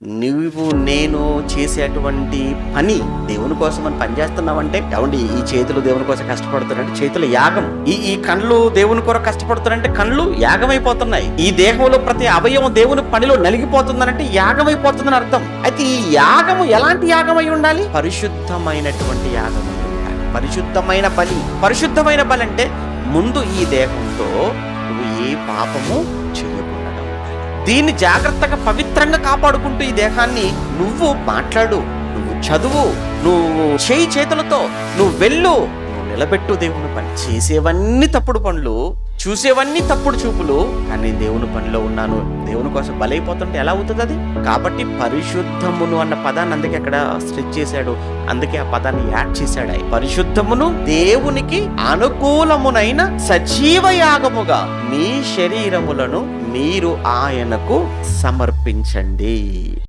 నువ్వు నేను చేసేటువంటి పని దేవుని కోసం అని పనిచేస్తున్నావంటే, ఏమండి ఈ చేతులు దేవుని కోసం కష్టపడుతున్నాయంటే చేతుల యాగం, ఈ కళ్ళు దేవుని కొరకు కష్టపడుతున్నాయంటే కళ్ళు యాగమైపోతున్నాయి, ఈ దేహంలో ప్రతి అవయవం దేవుని పనిలో నలిగిపోతుందనంటే యాగమైపోతుందని అర్థం. అయితే ఈ యాగము ఎలాంటి యాగమై ఉండాలి? పరిశుద్ధమైనటువంటి యాగం. పరిశుద్ధమైన బలి. పరిశుద్ధమైన బలి అంటే ముందు ఈ దేహంతో నువ్వు ఏ పాపము చేయకుండా దీన్ని జాగ్రత్తగా పవిత్రంగా కాపాడుకుంటూ ఈ దేహాన్ని నువ్వు మాట్లాడు, నువ్వు చదువు, నువ్వు చేయి చేతులతో నువ్వు వెళ్ళు, నువ్వు నిలబెట్టు దేవుని పని. చేసేవన్నీ తప్పుడు పనులు, చూసేవన్నీ తప్పుడు చూపులు, కానీ దేవుని పనిలో ఉన్నాను, దేవుని కోసం బలైపోతుంటే ఎలా అవుతుంది అది? కాబట్టి పరిశుద్ధమును అన్న పదాన్ని అందుకే అక్కడ స్ట్రెచ్ చేశాడు, అందుకే ఆ పదాన్ని యాడ్ చేశాడు. పరిశుద్ధమును దేవునికి అనుకూలమునైన సజీవ యాగముగా మీ శరీరములను మీరు ఆయనకు సమర్పించండి.